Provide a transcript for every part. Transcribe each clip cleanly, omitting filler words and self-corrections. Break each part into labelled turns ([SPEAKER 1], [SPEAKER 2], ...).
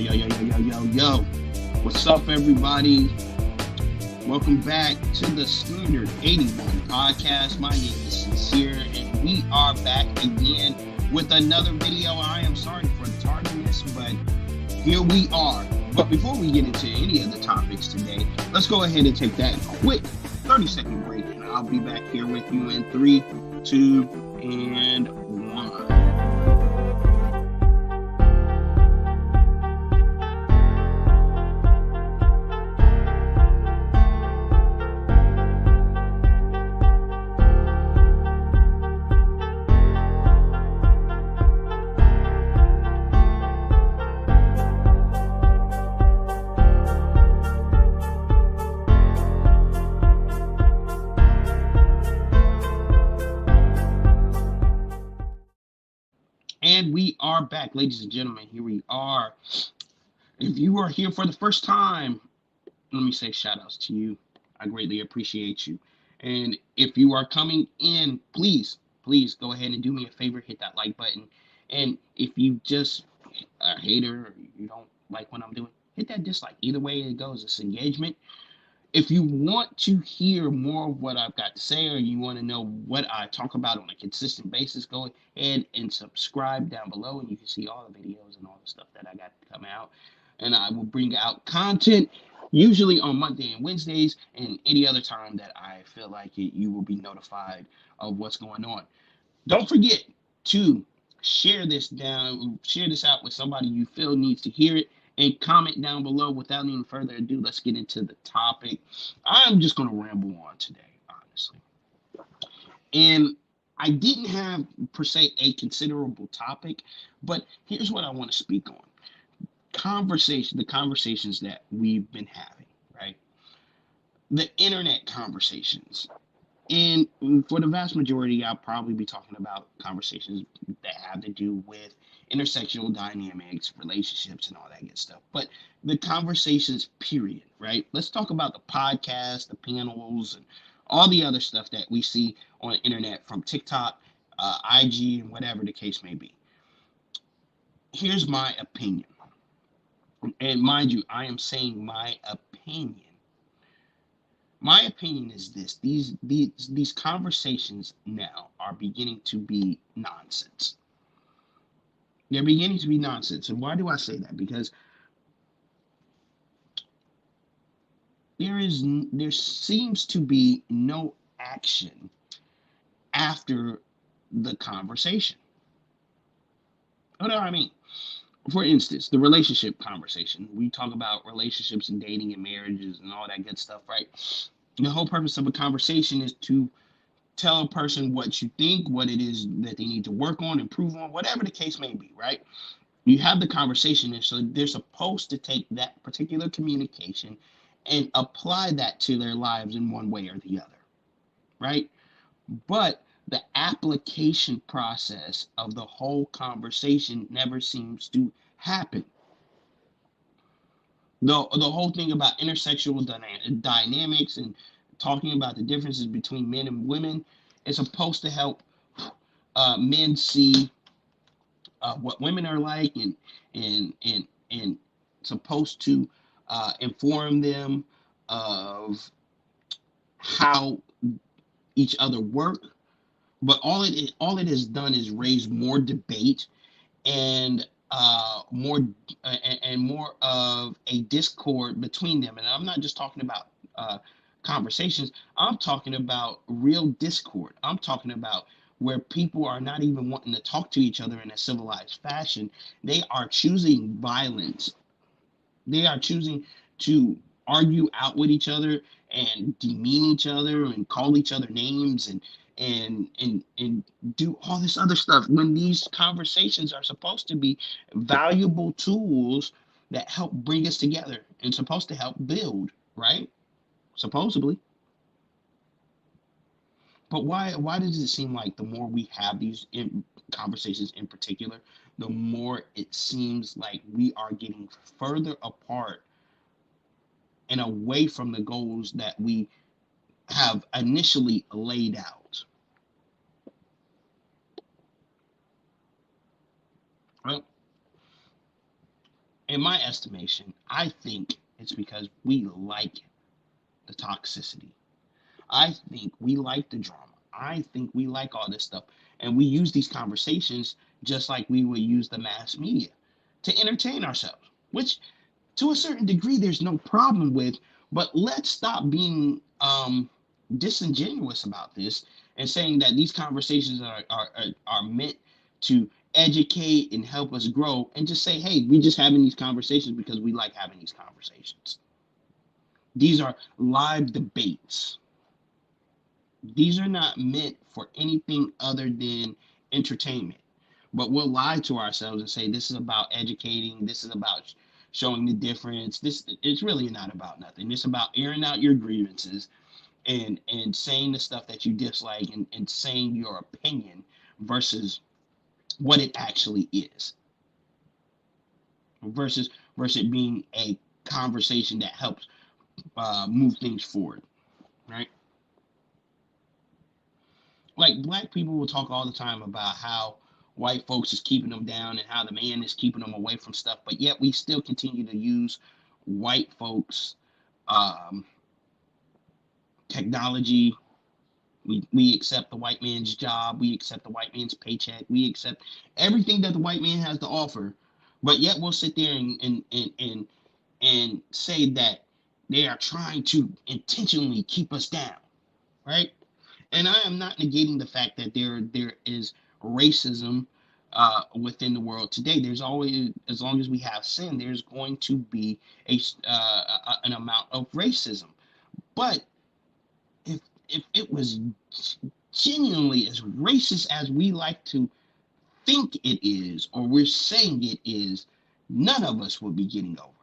[SPEAKER 1] Yo. What's up, everybody? Welcome back to the Standard 81 podcast. My name is Sincere, and we are back again with another video. I am sorry for the tardiness, but here we are. But before we get into any of the topics today, let's go ahead and take that quick 30-second break, and I'll be back here with you in 3, 2, and 1. And we are back, ladies and gentlemen. Here we are. If you are here for the first time, let me say shout outs to you. I greatly appreciate you. And if you are coming in, please go ahead and do me a favor, hit that like button. And if you just a hater or you don't like what I'm doing, hit that dislike. Either way it goes, it's engagement. If you want to hear more of what I've got to say, or you want to know what I talk about on a consistent basis, go ahead and subscribe down below, and you can see all the videos and all the stuff that I got to come out. And I will bring out content usually on Monday and Wednesdays, and any other time that I feel like it, you will be notified of what's going on. Don't forget to share this out with somebody you feel needs to hear it, and comment down below. Without any further ado, let's get into the topic. I'm just going to ramble on today, honestly. And I didn't have, per se, a considerable topic, but here's what I want to speak on. The conversations that we've been having, right? The internet conversations. And for the vast majority, I'll probably be talking about conversations that have to do with intersectional dynamics, relationships, and all that good stuff. But the conversations, period, right? Let's talk about the podcast, the panels, and all the other stuff that we see on the internet from TikTok, IG, and whatever the case may be. Here's my opinion. And mind you, I am saying my opinion. My opinion is this: these conversations now are beginning to be nonsense. They're beginning to be nonsense. And why do I say that? Because there seems to be no action after the conversation. What do I mean? For instance, the relationship conversation. We talk about relationships and dating and marriages and all that good stuff, right? The whole purpose of a conversation is to tell a person what you think, what it is that they need to work on, improve on, whatever the case may be, right? You have the conversation, and so they're supposed to take that particular communication and apply that to their lives in one way or the other, right? But the application process of the whole conversation never seems to happen. The whole thing about intersexual dynamics and talking about the differences between men and women is supposed to help men see what women are like, and supposed to inform them of how each other work. But all it has done is raise more debate and more of a discord between them. And I'm not just talking about conversations. I'm talking about real discord. I'm talking about where people are not even wanting to talk to each other in a civilized fashion. They are choosing violence. They are choosing to argue out with each other and demean each other and call each other names and do all this other stuff, when these conversations are supposed to be valuable tools that help bring us together and supposed to help build, right? Supposedly. But why does it seem like the more we have these conversations in particular, the more it seems like we are getting further apart and away from the goals that we have initially laid out? Right? In my estimation, I think it's because we like the toxicity. I think we like the drama. I think we like all this stuff. And we use these conversations just like we would use the mass media to entertain ourselves, which to a certain degree there's no problem with. But let's stop being disingenuous about this and saying that these conversations are meant to educate and help us grow, and just say, hey, we're just having these conversations because we like having these conversations. These are live debates. These are not meant for anything other than entertainment. But we'll lie to ourselves and say this is about educating, this is about showing the difference. This, it's really not about nothing. It's about airing out your grievances and saying the stuff that you dislike, and saying your opinion versus what it actually is. Versus versus it being a conversation that helps move things forward, right? Like black people will talk all the time about how white folks is keeping them down and how the man is keeping them away from stuff, but yet we still continue to use white folks um, technology. We accept the white man's job, we accept the white man's paycheck, we accept everything that the white man has to offer, but yet we'll sit there and say that they are trying to intentionally keep us down, right? And I am not negating the fact that there is racism within the world today. There's always, as long as we have sin, there's going to be an amount of racism. But if it was genuinely as racist as we like to think it is, or we're saying it is, none of us would be getting over.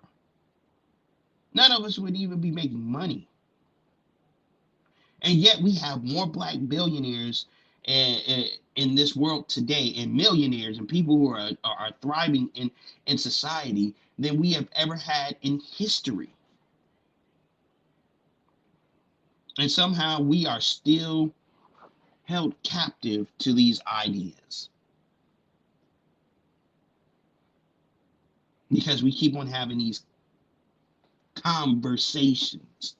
[SPEAKER 1] None of us would even be making money. And yet we have more black billionaires in this world today, and millionaires and people who are thriving in society than we have ever had in history. And somehow we are still held captive to these ideas because we keep on having these conversations.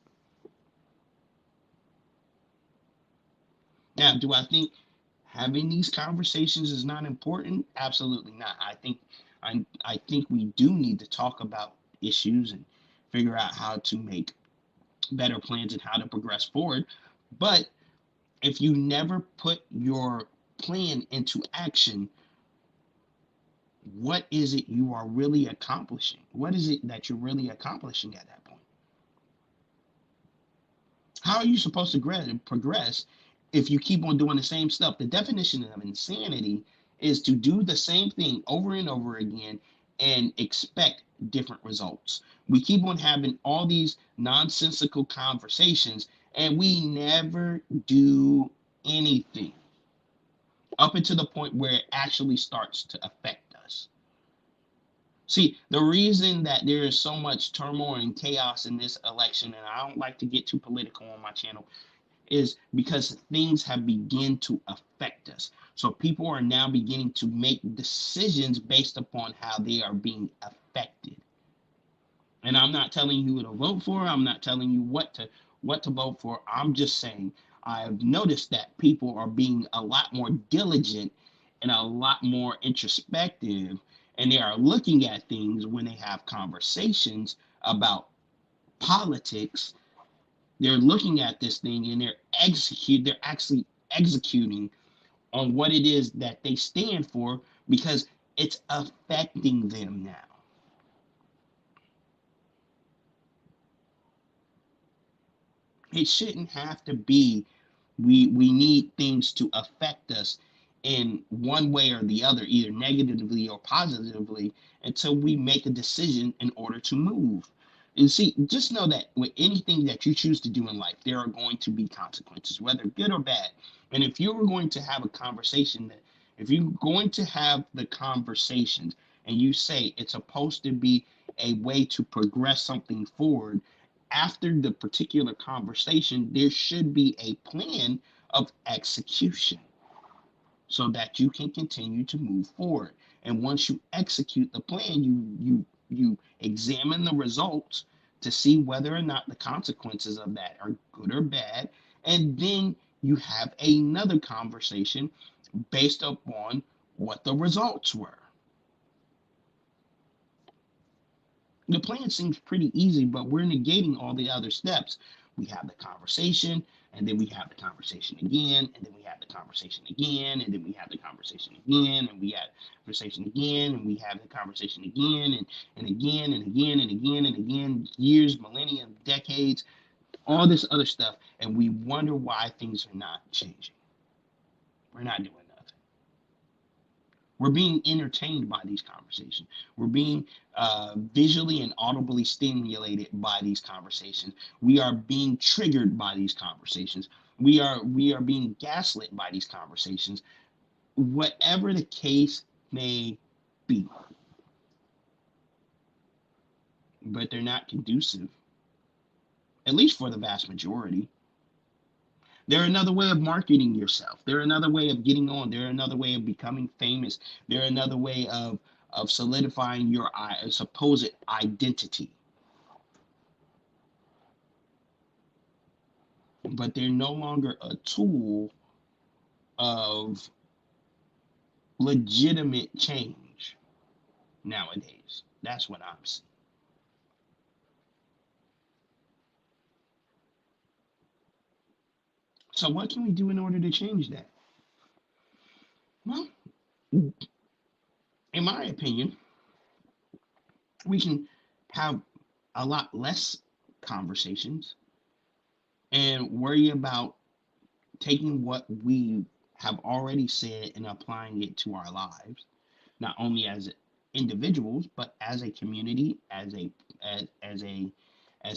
[SPEAKER 1] Now, do I think having these conversations is not important? Absolutely not. I think we do need to talk about issues and figure out how to make better plans and how to progress forward. But if you never put your plan into action, what is it you are really accomplishing? What is it that you're really accomplishing at that point? How are you supposed to progress if you keep on doing the same stuff? The definition of insanity is to do the same thing over and over again and expect different results. We keep on having all these nonsensical conversations and we never do anything up until the point where it actually starts to affect us. See, the reason that there is so much turmoil and chaos in this election, and I don't like to get too political on my channel, is because things have begun to affect us. So people are now beginning to make decisions based upon how they are being affected. And I'm not telling you who to vote for. I'm not telling you what to vote for. I'm just saying I've noticed that people are being a lot more diligent and a lot more introspective, and they are looking at things when they have conversations about politics. They're looking at this thing and they're actually executing on what it is that they stand for because it's affecting them now. It shouldn't have to be we need things to affect us in one way or the other, either negatively or positively, until we make a decision in order to move. And see, just know that with anything that you choose to do in life, there are going to be consequences, whether good or bad. And if you were going to have a conversation that, if you're going to have the conversations and you say it's supposed to be a way to progress something forward, after the particular conversation, there should be a plan of execution so that you can continue to move forward. And once you execute the plan, you you examine the results to see whether or not the consequences of that are good or bad, and then you have another conversation based upon what the results were. The plan seems pretty easy, but we're negating all the other steps. We have the conversation, and then we have the conversation again, and then we have the conversation again, and then we have the conversation again, and we have the conversation again, and we have the conversation again, and again, and again, and again, and again, years, millennia, decades, all this other stuff, and we wonder why things are not changing. We're not doing nothing. We're being entertained by these conversations. We're being visually and audibly stimulated by these conversations. We are being triggered by these conversations. We are being gaslit by these conversations. Whatever the case may be, but they're not conducive, at least for the vast majority. They're another way of marketing yourself. They're another way of getting on. They're another way of becoming famous. They're another way of solidifying your supposed identity. But they're no longer a tool of legitimate change nowadays. That's what I'm seeing. So what can we do in order to change that? Well, in my opinion, we can have a lot less conversations and worry about taking what we have already said and applying it to our lives, not only as individuals but as a community, as a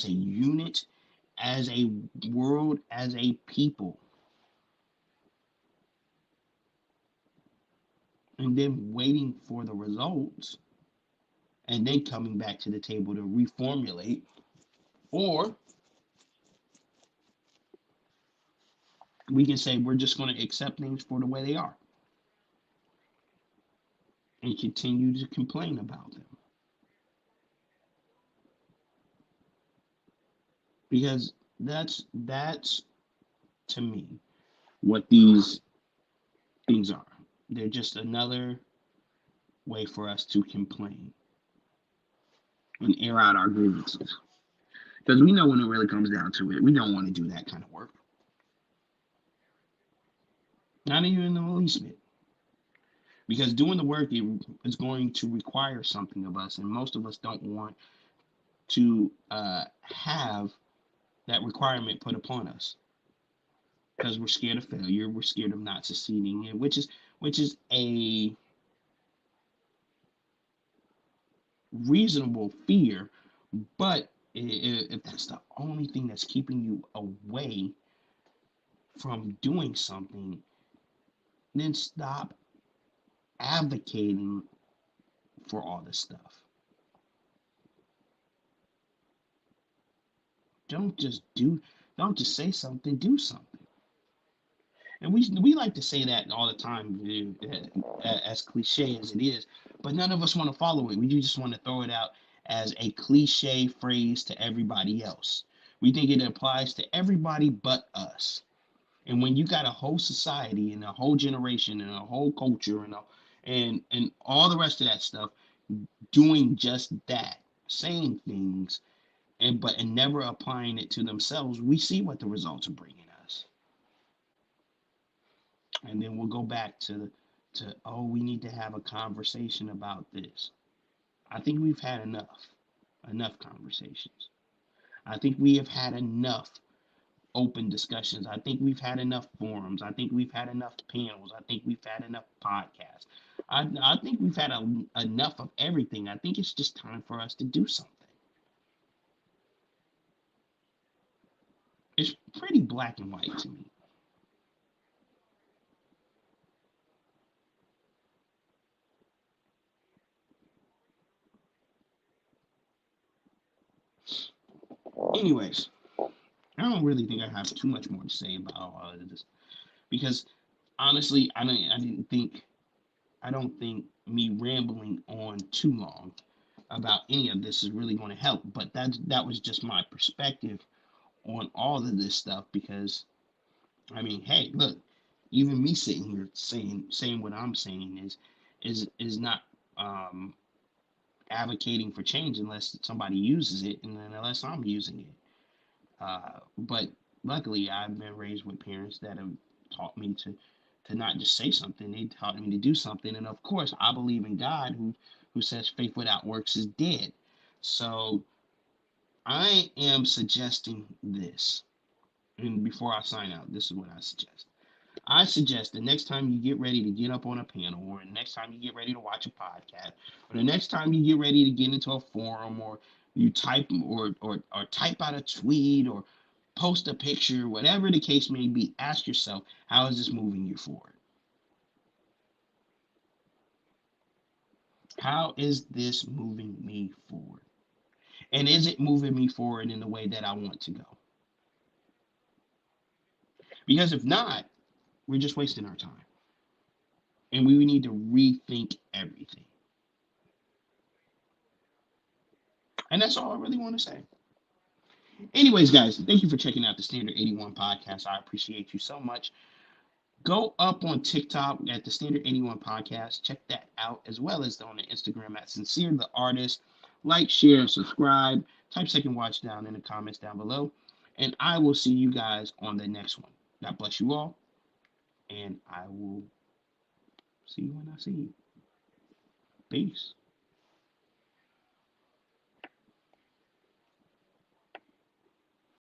[SPEAKER 1] unit, as a world, as a people, and then waiting for the results and then coming back to the table to reformulate, or we can say we're just going to accept things for the way they are and continue to complain about them. Because that's to me what these things are. They're just another way for us to complain and air out our grievances. Because we know when it really comes down to it, we don't want to do that kind of work. Not even in the least bit. Because doing the work is going to require something of us, and most of us don't want to have that requirement put upon us because we're scared of failure, we're scared of not succeeding, and which is a reasonable fear. But if that's the only thing that's keeping you away from doing something, then stop advocating for all this stuff. Don't just do. Don't just say something. Do something. And we like to say that all the time, as cliche as it is, but none of us want to follow it. We just want to throw it out as a cliche phrase to everybody else. We think it applies to everybody but us. And when you got a whole society and a whole generation and a whole culture and all the rest of that stuff doing just that, saying things and never applying it to themselves, we see what the results are bringing us. And then we'll go back to oh, we need to have a conversation about this. I think we've had enough conversations. I think we have had enough open discussions. I think we've had enough forums. I think we've had enough panels. I think we've had enough podcasts. I think we've had enough of everything. I think it's just time for us to do something. It's pretty black and white to me. Anyways, I don't really think I have too much more to say about all of this because honestly, I don't think me rambling on too long about any of this is really going to help. But that was just my perspective on all of this stuff, because I mean, hey, look, even me sitting here saying what I'm saying is not advocating for change unless somebody uses it, and then unless I'm using it. But luckily, I've been raised with parents that have taught me to not just say something; they taught me to do something. And of course, I believe in God, who says faith without works is dead. So I am suggesting this, and before I sign out, this is what I suggest. I suggest the next time you get ready to get up on a panel, or the next time you get ready to watch a podcast, or the next time you get ready to get into a forum, or you type or type out a tweet or post a picture, whatever the case may be, ask yourself, how is this moving you forward? How is this moving me forward? And is it moving me forward in the way that I want to go? Because if not, we're just wasting our time. And we need to rethink everything. And that's all I really want to say. Anyways, guys, thank you for checking out the Standard 81 podcast. I appreciate you so much. Go up on TikTok at the Standard 81 podcast. Check that out, as well as on the Instagram at Sincere the Artist. Like, share, subscribe. Type second watch down in the comments down below. And I will see you guys on the next one. God bless you all. And I will see you when I see you. Peace.